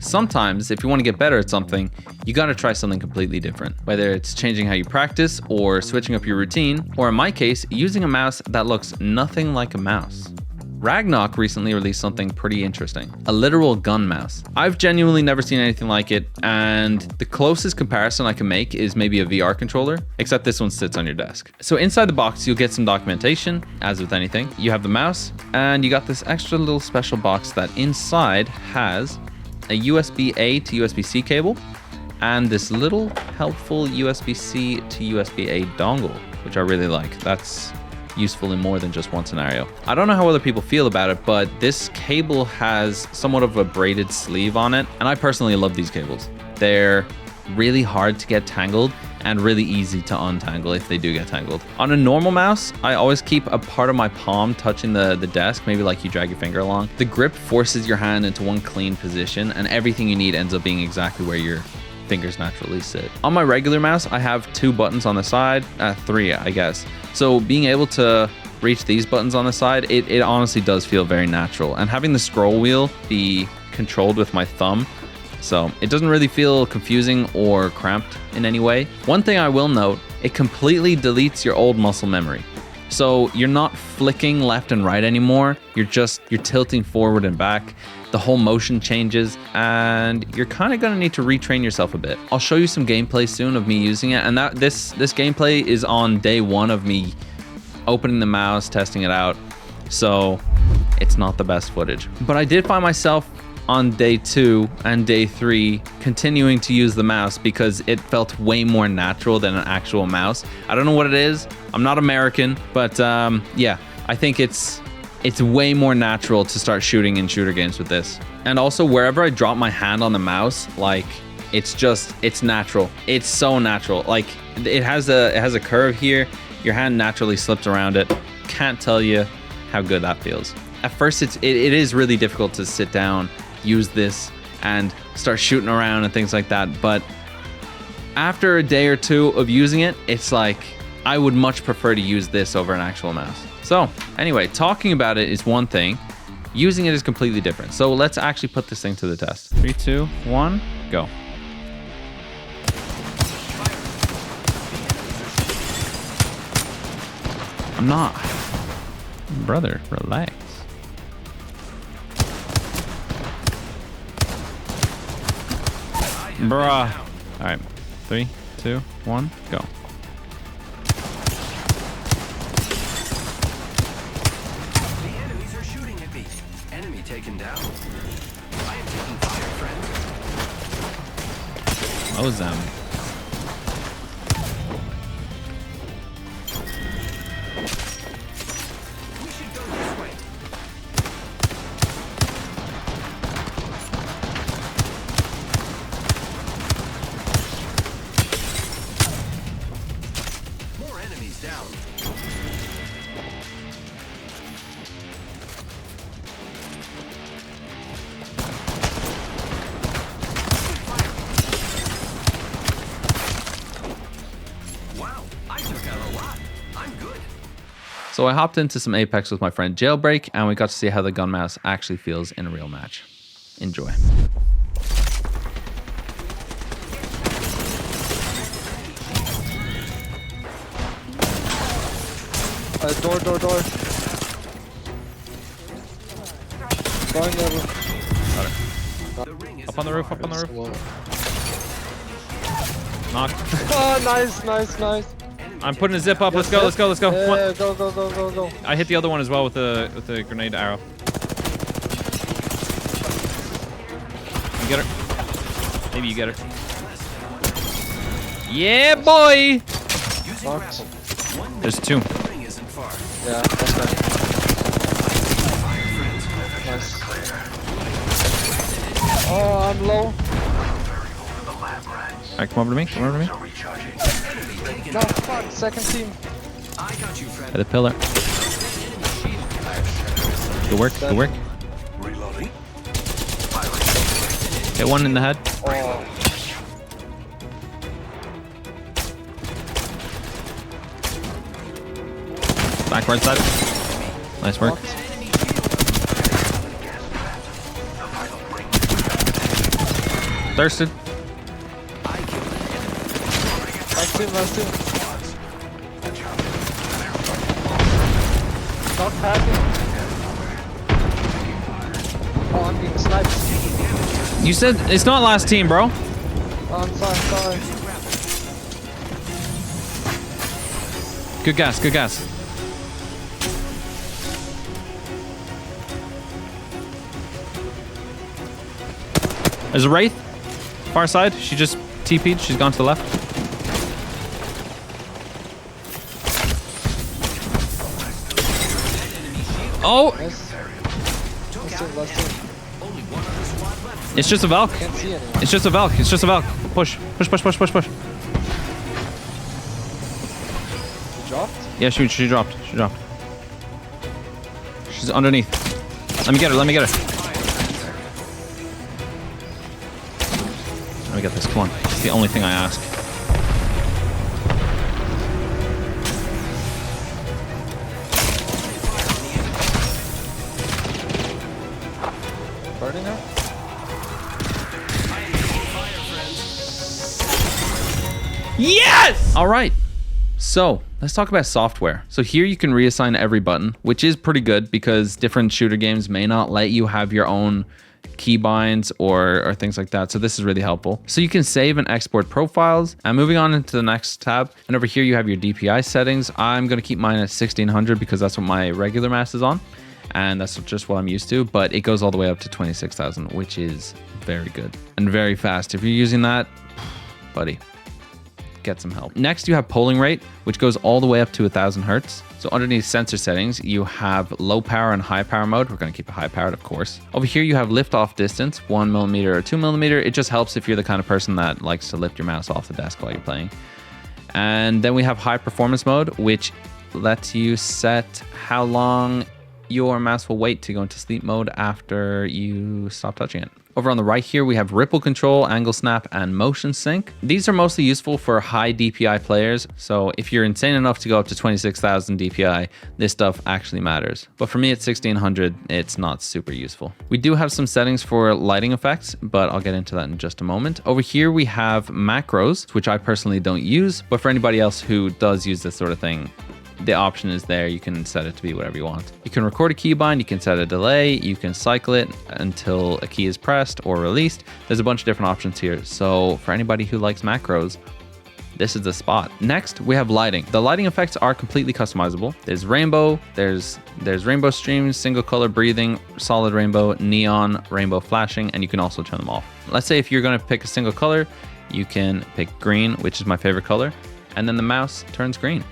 Sometimes, if you want to get better at something, you gotta try something completely different. Whether it's changing how you practice, or switching up your routine, or in my case, using a mouse that looks nothing like a mouse. Ragnok recently released something pretty interesting, a literal gun mouse. I've genuinely never seen anything like it, and the closest comparison I can make is maybe a VR controller, except this one sits on your desk. So inside the box, you'll get some documentation, as with anything. You have the mouse, and you got this extra little special box that inside has a USB-A to USB-C cable, and this little helpful USB-C to USB-A dongle, which I really like. That's useful in more than just one scenario. I don't know how other people feel about it, but this cable has somewhat of a braided sleeve on it, and I personally love these cables. They're really hard to get tangled and really easy to untangle if they do get tangled. On a normal mouse, I always keep a part of my palm touching the desk, maybe like you drag your finger along. The grip forces your hand into one clean position, and everything you need ends up being exactly where your fingers naturally sit. On my regular mouse, I have 2 buttons on the side, 3 I guess. So being able to reach these buttons on the side, it honestly does feel very natural. And having the scroll wheel be controlled with my thumb, so it doesn't really feel confusing or cramped in any way. One thing I will note, it completely deletes your old muscle memory. So you're not flicking left and right anymore. You're tilting forward and back. The whole motion changes, and you're kind of gonna need to retrain yourself a bit. I'll show you some gameplay soon of me using it, and this gameplay is on day 1 of me opening the mouse, testing it out. So it's not the best footage. But I did find myself on day 2 and day 3 continuing to use the mouse because it felt way more natural than an actual mouse. I don't know what it is. I'm not American, but yeah, I think it's way more natural to start shooting in shooter games with this. And also wherever I drop my hand on the mouse, like it's natural. It's so natural. Like it has a curve here. Your hand naturally slips around it. Can't tell you how good that feels. At first it is really difficult to sit down, use this and start shooting around and things like that. But after a day or 2 of using it, it's like, I would much prefer to use this over an actual mouse. So anyway, talking about it is one thing, using it is completely different. So let's actually put this thing to the test. 3, 2, 1, go. I'm not. Brother, relax. Bruh. All right, 3, 2, 1, go. Taken down. I am taking fire, friend. Close them. We should go this way. More enemies down. So I hopped into some Apex with my friend Jailbreak, and we got to see how the gun mouse actually feels in a real match. Enjoy. Door. Going there. Got it. Up on the roof. Knock. Oh, nice. I'm putting a zip up. Let's go. Yeah, go. I hit the other one as well with the grenade arrow. You get her. Maybe you get her. Yeah, boy. Knocked. There's 2. Yeah, that's nice. Nice. Oh, I'm low. Alright, come over to me. No, fuck, second team. By the pillar. Good work. Hit one in the head. Oh. Backward side. Nice work. Thirsted. I killed an enemy. Last team. Not hacking. Oh, I'm being sniped. You said it's not last team, bro. Oh, I'm sorry. Good gas, good gas. There's a Wraith. Far side. She just TP'd. She's gone to the left. Oh! Nice. Last team. It's just a Valk. Can't see anyone. It's just a Valk. It's just a Valk. Push. Push. You dropped? Yeah, she dropped. She's underneath. Let me get her. Let me get this. Come on. It's the only thing I ask. Burning her? Yes! All right. So let's talk about software. So here you can reassign every button, which is pretty good because different shooter games may not let you have your own keybinds or things like that. So this is really helpful. So you can save and export profiles. And moving on into the next tab, and over here you have your DPI settings. I'm going to keep mine at 1600 because that's what my regular mouse is on. And that's just what I'm used to, but it goes all the way up to 26,000, which is very good and very fast. If you're using that, buddy, get some help. Next, you have polling rate, which goes all the way up to 1000 hertz. So underneath sensor settings, you have low power and high power mode. We're going to keep it high powered, of course. Over here, you have lift off distance, 1 millimeter or 2 millimeter. It just helps if you're the kind of person that likes to lift your mouse off the desk while you're playing. And then we have high performance mode, which lets you set how long your mouse will wait to go into sleep mode after you stop touching it. Over on the right here, we have ripple control, angle snap, and motion sync. These are mostly useful for high DPI players. So if you're insane enough to go up to 26,000 DPI, this stuff actually matters. But for me at 1600, it's not super useful. We do have some settings for lighting effects, but I'll get into that in just a moment. Over here, we have macros, which I personally don't use, but for anybody else who does use this sort of thing, the option is there. You can set it to be whatever you want. You can record a keybind, you can set a delay, you can cycle it until a key is pressed or released. There's a bunch of different options here. So for anybody who likes macros, this is the spot. Next, we have lighting. The lighting effects are completely customizable. There's rainbow, there's rainbow streams, single color breathing, solid rainbow, neon, rainbow flashing, and you can also turn them off. Let's say if you're going to pick a single color, you can pick green, which is my favorite color, and then the mouse turns green.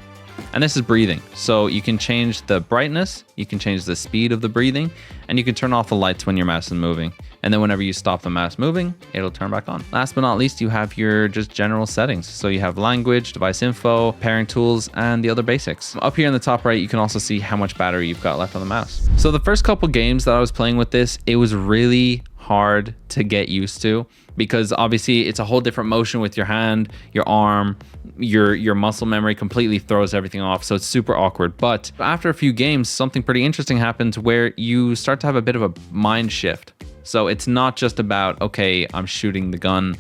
And this is breathing. So you can change the brightness, you can change the speed of the breathing, and you can turn off the lights when your mouse is moving. And then whenever you stop the mouse moving, it'll turn back on. Last but not least, you have your just general settings. So you have language, device info, pairing tools, and the other basics. Up here in the top right, you can also see how much battery you've got left on the mouse. So the first couple games that I was playing with this, it was really hard to get used to because obviously it's a whole different motion with your hand, your arm, your muscle memory completely throws everything off. So it's super awkward. But after a few games, something pretty interesting happens where you start to have a bit of a mind shift. So it's not just about, okay, I'm shooting the gun.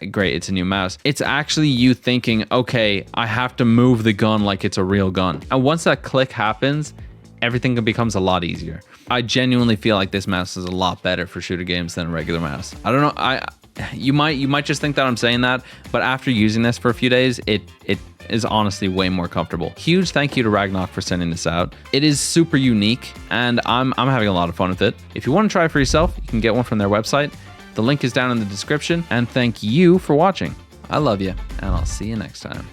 Great, it's a new mouse. It's actually you thinking, okay, I have to move the gun like it's a real gun. And once that click happens, everything becomes a lot easier. I genuinely feel like this mouse is a lot better for shooter games than a regular mouse. I don't know. You might just think that I'm saying that, but after using this for a few days, it is honestly way more comfortable. Huge thank you to Ragnok for sending this out. It is super unique, and I'm having a lot of fun with it. If you want to try it for yourself, you can get one from their website. The link is down in the description, and thank you for watching. I love you, and I'll see you next time.